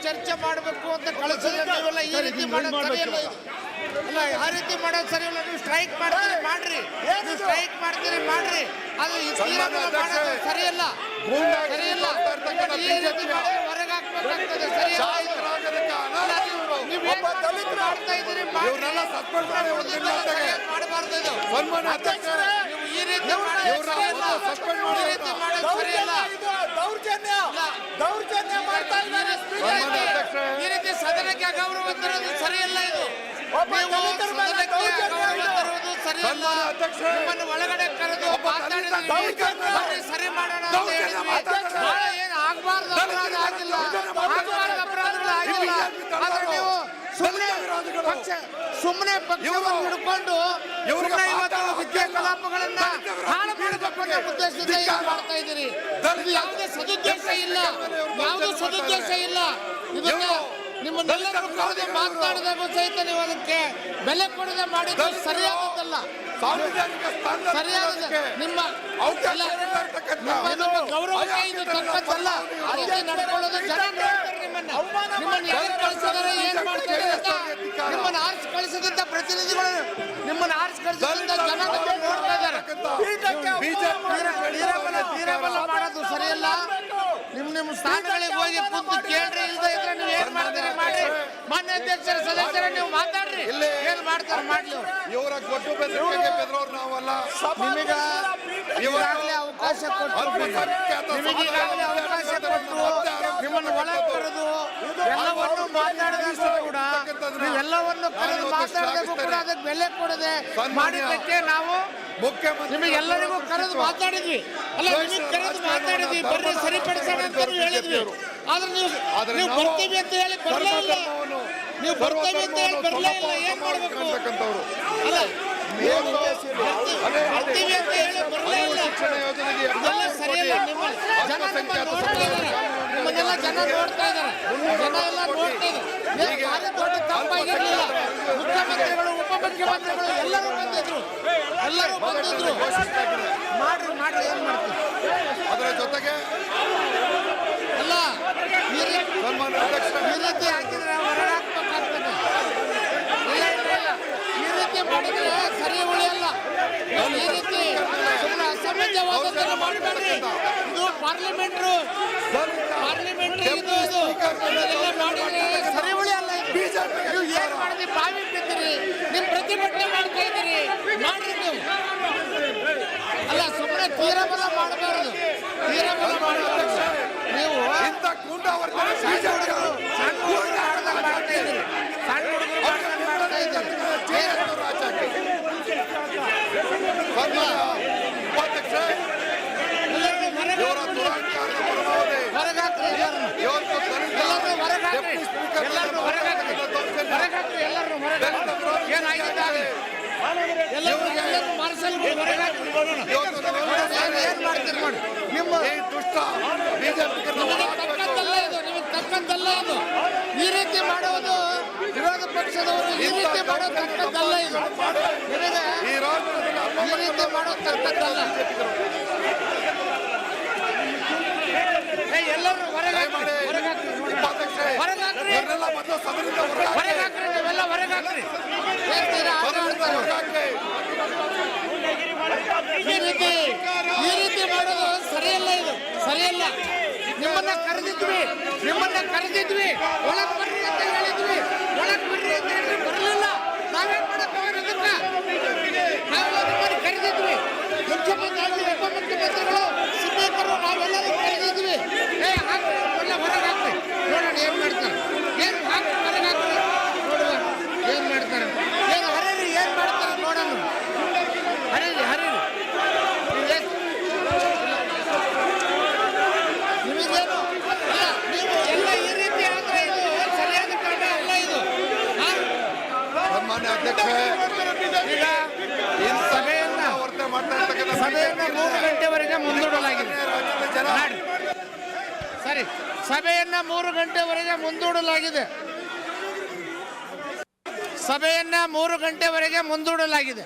ಚರ್ಚೆ ಮಾಡಬೇಕು ಅಂತ ಕಳಿಸಿದ್ರೆ ನೀವೆಲ್ಲ ಈ ರೀತಿ ಮಾಡೋದು ಸರಿಯಲ್ಲ ಇದು. ಅಲ್ಲ ಆ ರೀತಿ ಮಾಡೋದು ಸರಿಯಲ್ಲ. ನೀವು ಸ್ಟ್ರೈಕ್ ಮಾಡ್ತೀರಿ ಮಾಡ್ರಿ, ನೀವು ಸ್ಟ್ರೈಕ್ ಮಾಡ್ತೀರಿ ಮಾಡ್ರಿ, ಅದು ಮಾಡೋದು ಸರಿಯಲ್ಲ ಸರಿಯಲ್ಲ. ಈ ರೀತಿ ಹೊರಗೆ ಹಾಕ್ಬೇಕಾಗ್ತದೆ, ಸರಿಯಲ್ಲ ಇದು. ನೀವು ಮಾಡ್ತಾ ಇದ್ದೀರಿ ಮಾಡಬಾರ್ದು ಇದು. ಈ ರೀತಿ ದೌರ್ಜನ್ಯ ಮಾಡ್ತಾ ಇದ್ದಾರೆ. ಈ ರೀತಿ ಸದನಕ್ಕೆ ಅಗೌರವ ತರೋದು ಸರಿಯಲ್ಲ ಇದು. ಸರಿಯಲ್ಲ. ನಿಮ್ಮನ್ನು ಒಳಗಡೆ ಕರೆದು ಮಾತಾಡಿದ್ರೆ ಸರಿ ಮಾಡೋಣ ಅಂತ ಹೇಳಿದ್ವಿ. ಏನು ಆಗಬಾರ್ದು ಅಪರಾಧ ಆಗಿಲ್ಲ, ಆಗಬಾರ್ದು ಅಪರಾಧಗಳು ಆಗಿಲ್ಲ. ಆದ್ರೆ ನೀವು ಸುಮ್ಮನೆ ಪಕ್ಷವನ್ನು ಹಿಡ್ಕೊಂಡು ಇವತ್ತು ವಿದ್ಯಾ ಕಲಾಪಗಳನ್ನ ಹಾಳು ಮಾಡಬೇಕು ಅನ್ನೋ ಉದ್ದೇಶದಿಂದ ಮಾಡ್ತಾ ಇದ್ದೀರಿ. ಇದು ಯಾವುದೇ ಸದುದ್ದೇಶ ಇಲ್ಲ, ಯಾವುದೂ ಸದುದ್ದೇಶ ಇಲ್ಲ. ಇದನ್ನ ನಿಮ್ಮನ್ನೆಲ್ಲರೂ ಕರೆದು ಮಾತನಾಡಿದಾಗ ಸಹಿತ ನೀವು ಅದಕ್ಕೆ ಬೆಲೆ ಕೊಡದೆ ಮಾಡಿದ್ದು ಸರಿಯಾದದ್ದಲ್ಲ, ಸರಿಯಾದ ನಿಮ್ಮ ಗೌರವಕ್ಕೆ ಇದು ತಕ್ಕದ್ದಲ್ಲ. ಆ ರೀತಿ ನಡ್ಕೊಳ್ಳೋದು ಜನ ನೋಡ್ತಾರೆ. ನಿಮ್ಮನ್ನ ಯಾರು ಕಳಿಸಿದಾರೆ, ಏನ್ ಮಾಡ್ತಾರೆ ಅಂತ ನಿಮ್ಮನ್ನ ಆರಿಸಿ ಕಳಿಸಿದಂತ ಪ್ರತಿನಿಧಿಗಳು, ನಿಮ್ಮನ್ನ ಆರಿಸಿ ಕಳಿಸಿದಂತ ಜನ ನೋಡ್ತಾ ಇದ್ದಾರೆ. ತೀರಬಲ ಮಾಡೋದು ಸರಿಯಲ್ಲ. ನಿಮ್ಮ ಸ್ಥಾನಗಳಿಗೆ ಹೋಗಿ ಕುಂತು ಕೇಳ್ರಿ, ಇಲ್ಲದೆ ಇದ್ರೆ ನೀವು ಏನ್ ಮಾಡ್ತೀರಿ ಮಾಡ್ರಿ. ಮಾನ್ಯ ಅಧ್ಯಕ್ಷರ ಸದಸ್ಯರ ನೀವು ಮಾತಾಡ್ರಿ, ಏನ್ ಮಾಡ್ತಾರೆ ಮಾಡ್ಲಿ. ಇವರ ಗೊತ್ತು ಬೆದರೋರು ನಾವಲ್ಲ. ಈಗಾಗಲೇ ಅವಕಾಶ ಕೊಟ್ಟು ನಿಮಗೀಗಾಗಲೇ ಅವಕಾಶ ಕೊಟ್ಟು ನಿಮ್ಮನ್ನು ಒಳಗೆ ಕರೆದು ಎಲ್ಲವನ್ನು ಮಾತಾಡಿದಷ್ಟು ಕೂಡ ನೀವೆಲ್ಲವನ್ನು ಕರೆದು ಮಾತಾಡಿದಕ್ಕೂ ಕೂಡ ಅದಕ್ಕೆ ಬೆಲೆ ಕೊಡದೆ ಮಾಡಿದ್ದಕ್ಕೆ ನಾವು ನಿಮಗೆಲ್ಲರಿಗೂ ಕರೆದು ಮಾತಾಡಿದ್ವಿ. ಅಲ್ಲ, ನಿಮಗೆ ಕರೆದು ಮಾತಾಡಿದ್ವಿ, ಬರ್ರಿ ಸರಿಪಡಿಸೋಣ ಅಂತ ಹೇಳಿದ್ವಿ. ಆದ್ರೆ ನೀವು ಬರ್ತೀವಿ ಅಂತ ಹೇಳಿ ಬರಲೇ ಇಲ್ಲ. ನೀವು ಬರ್ತೀವಿ ಅಂತ ಹೇಳಿ ಬರಲೇ ಇಲ್ಲ. ಏನ್ ಮಾಡ್ಬೇಕು? ಅಲ್ಲ, ಬರ್ತೀವಿ ಅಂತ ಹೇಳಿ ಬರಲೇ ಇಲ್ಲ. ಇದೆಲ್ಲ ಸರಿಯಲ್ಲ. ನಿಮ್ಮ ಜನ ನೋಡ್ತಾ ಇದ್ದಾರೆ, ನಿಮ್ಮನ್ನೆಲ್ಲ ಜನ ನೋಡ್ತಾ ಇದ್ದಾರೆ, ಜನ ಎಲ್ಲ ನೋಡ್ತಾ ಇದ್ದಾರೆ. ಭಾರಿ ದೊಡ್ಡ ತಪ್ಪಾಗಿರ್ಲಿಲ್ಲ. ಮುಖ್ಯಮಂತ್ರಿಗಳು, ಉಪಮುಖ್ಯಮಂತ್ರಿಗಳು ಎಲ್ಲರೂ ಬಂದಿದ್ರು, ಎಲ್ಲರೂ ಬಂದಿದ್ರು. ಮಾಡ್ರಿ ಮಾಡ್ರಿ, ಏನ್ ಮಾಡ್ತೀವಿ. ಅದರ ಜೊತೆಗೆ ಅಲ್ಲ, ಈ ರೀತಿ ಹಾಕಿದ್ರೆ ಹೊರಗೆ ಹಾಕ್ಬೇಕಾಗ್ತದೆ. ಇಲ್ಲ ಇಲ್ಲ ಇಲ್ಲ, ಈ ರೀತಿ ಮಾಡಿದ್ರೆ ಸರಿ ಉಳಿಯಲ್ಲ. ಈ ರೀತಿ ಅಸಮಂಜಸವಾದದ್ದನ್ನು ಮಾಡಬೇಡ್ರಿ. ಇದು ಪಾರ್ಲಿಮೆಂಟ್ರಿ ಇದು ಇದೆಲ್ಲ ಮಾಡಿದ್ರೆ ಸರಿ ಉಳಿಯಲ್ಲ. ನೀವು ಏನ್ ಮಾಡಿದ್ರಿ? ಬಾವಿ ಬಿದ್ದಿರಿ, ನಿಮ್ ಪ್ರತಿಭಟನೆ ಮಾಡ್ತಾ ಇದ್ದೀರಿ, ಮಾಡ್ರಿ ನೀವು. ಅಲ್ಲ, ಸುಮ್ಮನೆ ತೀರಬಲ ಮಾಡಬಾರ್ದು, ತೀರಬಲ ಮಾಡಬಾರ್ದು. ನೀವು ಇಂಥ ಗೂಂಡಾವರ್ತನೆ ಸಣ್ಣ ಹುಡುಗರು ಮಾಡ್ತಾ ಇದ್ದೀರಿ, ಸಣ್ಣ ಹುಡುಗರು ಮಾಡ್ತಾ ಇದ್ದೀರಿ. ಹೊರಗಾಕ್ರಿ ಎಲ್ಲರನ್ನು, ಎಲ್ಲರನ್ನು ಹೊರಗಾಕ್ರಿ, ಎಲ್ಲರನ್ನು ಹೊರಗಾಕ್ರಿ, ಹೊರಗಾಕ್ರಿ, ಎಲ್ಲರನ್ನು ಹೊರಗಾಕ್ರಿ. ಏನಾಗಿದ್ದಾರೆ ಎಲ್ಲರೂ ಮಾರ್ಷಲ್ಗಳು ಹೊರಗಾಕ್ರಿ. ಏನ್ ಮಾಡ್ತೀರಿ ನೋಡಿ. ನಿಮ್ಮ ತಕ್ಕಂತಲ್ಲ ಇದು, ನಿಮಗೆ ತಕ್ಕಂತಲ್ಲ ಇದು. ಈ ರೀತಿ ಮಾಡೋದು ವಿರೋಧ ಪಕ್ಷದವರು, ಈ ರೀತಿ ಮಾಡೋದು ತಕ್ಕಂತಲ್ಲ ಇದು. ನಿಮಗೆ ಈ ರೀತಿ ಮಾಡೋದು ತಕ್ಕಂತಲ್ಲ. ಎಲ್ಲರೂ ಹೊರಗಾಕ್ರಿ, ಹೊರಗಾಕ್ರಿ, ಹೊರಗಾಕ್ರಿ, ಹೊರಗಾಕ್ರಿ, ನೀವೆಲ್ಲ ಹೊರಗಾಕ್ರಿ. ಈ ರೀತಿ ಮಾಡೋದು ಸರಿಯಲ್ಲ, ಇದು ಸರಿಯಲ್ಲ. ನಿಮ್ಮನ್ನ ಕರೆದಿದ್ವಿ, ಒಳಗ್ ಬರ್ರಿ ಅಂತ ಹೇಳಿದ್ವಿ, ಒಳಗ್ ಬರ್ರಿ ಅಂತ ಹೇಳಿದ್ವಿ, ಬರಲಿಲ್ಲ. ನಾವೇನ್ ಮಾಡಕ್ ಅದಕ್ಕ ನಾವೆಲ್ಲ ನಿಮ್ಮನ್ನು ಕರೆದಿದ್ವಿ. ಮುಖ್ಯಮಂತ್ರಿ, ಉಪಮುಖ್ಯಮಂತ್ರಿಗಳು, ಸ್ಪೀಕರು, ನಾವೆಲ್ಲರೂ ಕರೆದಿದ್ವಿ. ಹಾಕ್ರಿ, ಎಲ್ಲ ಹೊರಗೆ ಹಾಕ್ರಿ, ನೋಡೋಣ ಏನ್ ಮಾಡ್ತಾರೆ. ಏನು ಹಾಕ್ರಿ, ಹೊರಗೆ ಹಾಕ್ರಿ, ನೋಡುವ ಏನ್ ಮಾಡ್ತಾರೆ. ಏನು ಹರೀರಿ, ಏನ್ ಮಾಡ್ತಾರೆ ನೋಡೋಣ. ಹರೀರಿ, ಹರೀರಿ. ನಿಮಗೇನು ಅಲ್ಲ, ನೀವು ಎಲ್ಲ ಈ ರೀತಿ ಆದ್ರೆ ಇದು ಸರಿಯಾದ ಕ್ರಮ ಅಲ್ಲ ಇದು. ಸನ್ಮಾನ್ಯ ಅಧ್ಯಕ್ಷ, ಈಗ ಸಭೆಯನ್ನ 3 ಗಂಟೆವರೆಗೆ ಮುಂದೂಡಲಾಗಿದೆ. ಸರಿ, ಸಭೆಯನ್ನ 3 ಗಂಟೆವರೆಗೆ ಮುಂದೂಡಲಾಗಿದೆ. ಸಭೆಯನ್ನ 3 ಗಂಟೆವರೆಗೆ ಮುಂದೂಡಲಾಗಿದೆ.